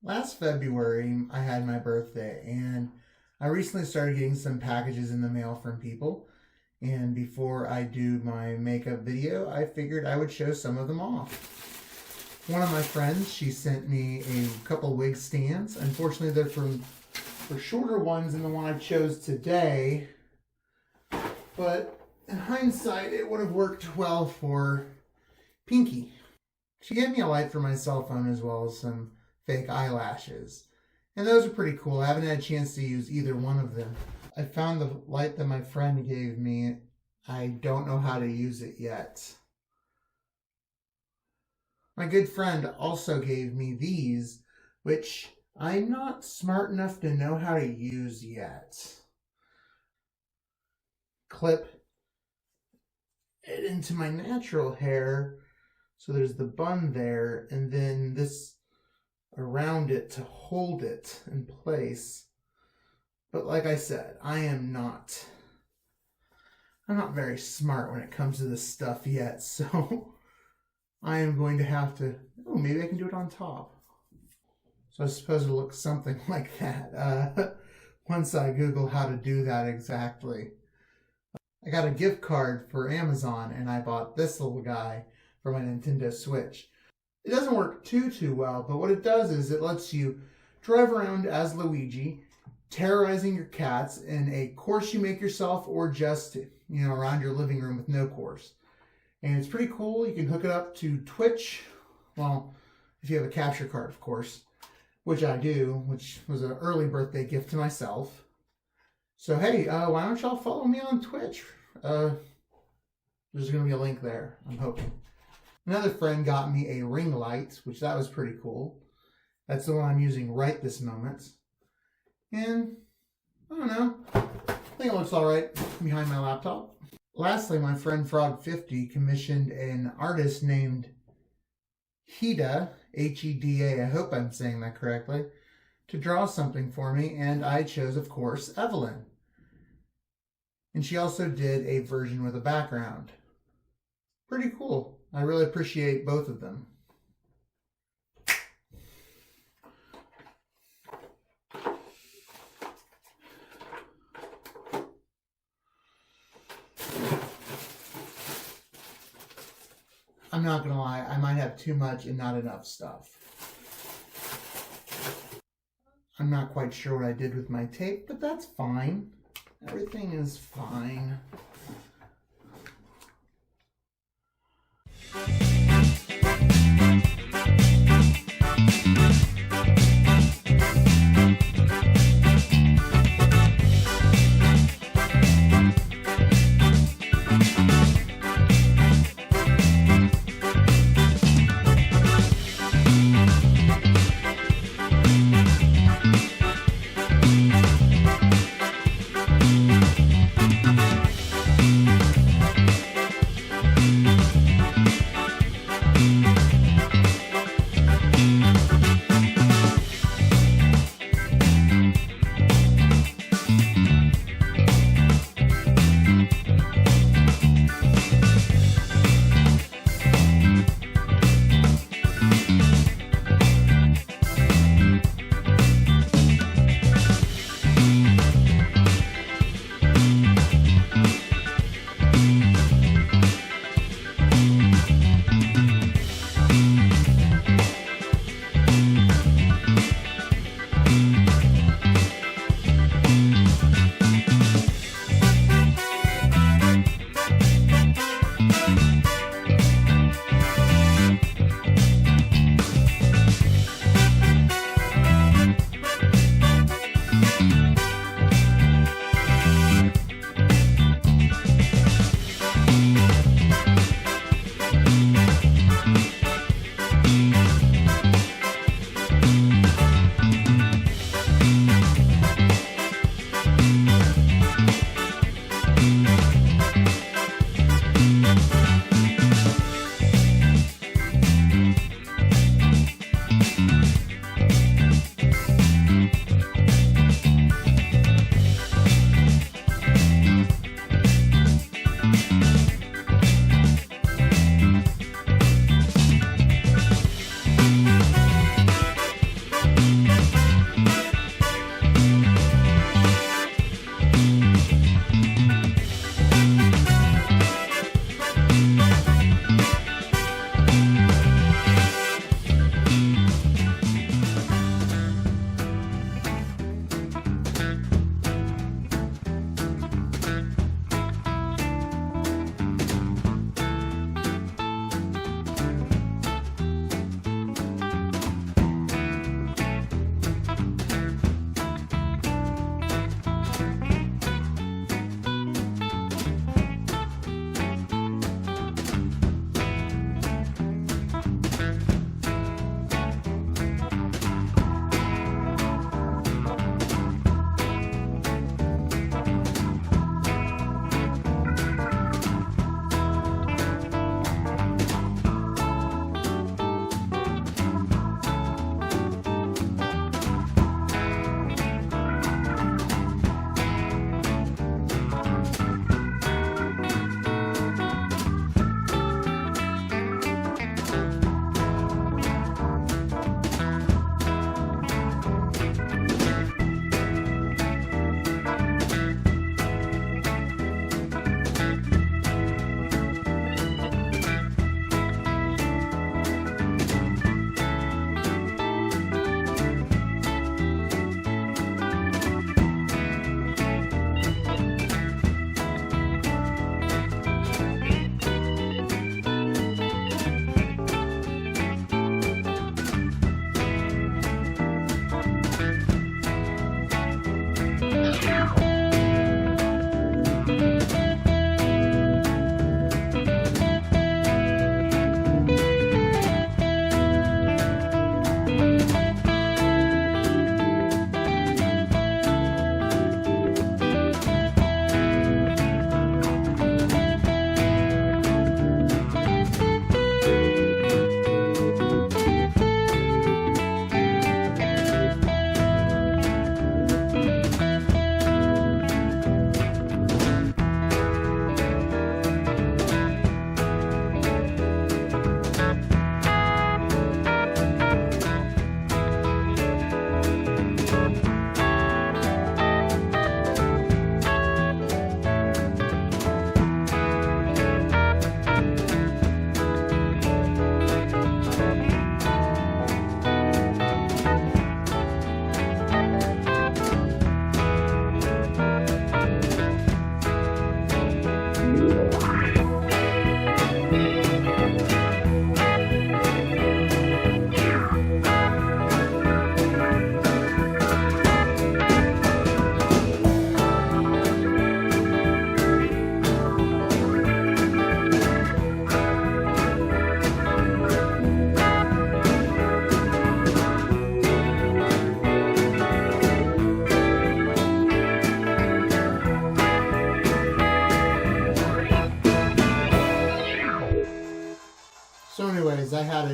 Last February, I had my birthday, and I recently started getting some packages in the mail from people. And before I do my makeup video, I figured I would show some of them off. One of my friends, she sent me a couple wig stands. Unfortunately, they're for shorter ones than the one I chose today. But in hindsight, it would have worked well for Pinky. She gave me a light for my cell phone as well as some fake eyelashes. And those are pretty cool. I haven't had a chance to use either one of them. I found the light that my friend gave me. I don't know how to use it yet. My good friend also gave me these, which I'm not smart enough to know how to use yet. Clip it into my natural hair. So there's the bun there, and then this around it to hold it in place. But like I said, I'm not very smart when it comes to this stuff yet, so I am going to have to, maybe I can do it on top. So I suppose it'll look something like that once I Google how to do that exactly. I got a gift card for Amazon, and I bought this little guy for my Nintendo Switch. It doesn't work too well, but what it does is it lets you drive around as Luigi, terrorizing your cats in a course you make yourself or just, around your living room with no course. And it's pretty cool. You can hook it up to Twitch. Well, if you have a capture card, of course, which I do, which was an early birthday gift to myself. So, hey, why don't y'all follow me on Twitch? There's going to be a link there, I'm hoping. Another friend got me a ring light, which that was pretty cool. That's the one I'm using right this moment. And, I don't know, I think it looks alright behind my laptop. Lastly, my friend Frog50 commissioned an artist named Heda, Heda, I hope I'm saying that correctly, to draw something for me, and I chose, of course, Evelyn. And she also did a version with a background. Pretty cool. I really appreciate both of them. I'm not gonna lie, I might have too much and not enough stuff. I'm not quite sure what I did with my tape, but that's fine. Everything is fine.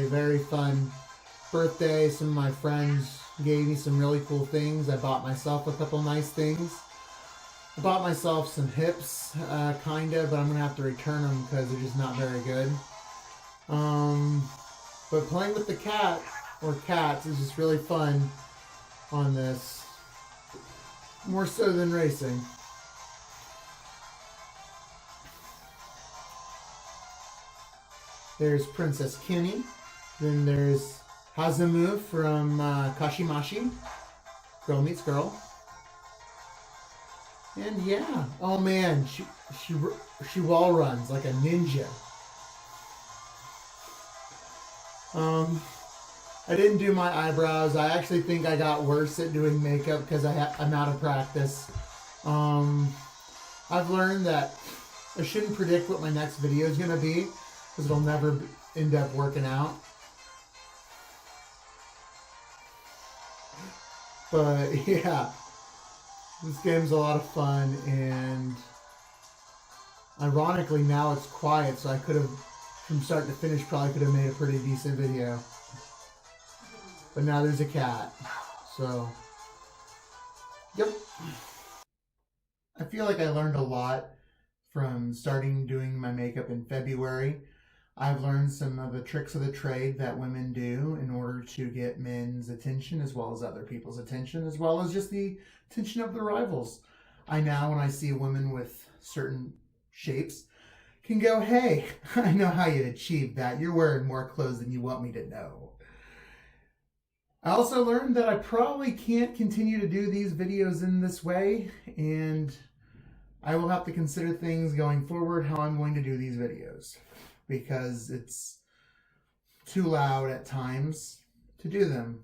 a very fun birthday. Some of my friends gave me some really cool things. I bought myself a couple nice things. I bought myself some hips, kinda, but I'm gonna have to return them because they're just not very good. But playing with the cat, or cats, is just really fun on this. More so than racing. There's Princess Kenny. Then there's Hazumu from Kashimashi. Girl Meets Girl. And yeah, oh man, she wall runs like a ninja. I didn't do my eyebrows. I actually think I got worse at doing makeup because I'm out of practice. I've learned that I shouldn't predict what my next video is gonna be because it'll never end up working out. But yeah, this game's a lot of fun, and ironically now it's quiet, so I could have, from start to finish, probably could have made a pretty decent video. But now there's a cat, so yep. I feel like I learned a lot from starting doing my makeup in February. I've learned some of the tricks of the trade that women do in order to get men's attention as well as other people's attention, as well as just the attention of the rivals. I now, when I see a woman with certain shapes, can go, hey, I know how you achieved that. You're wearing more clothes than you want me to know. I also learned that I probably can't continue to do these videos in this way, and I will have to consider things going forward, how I'm going to do these videos, because it's too loud at times to do them.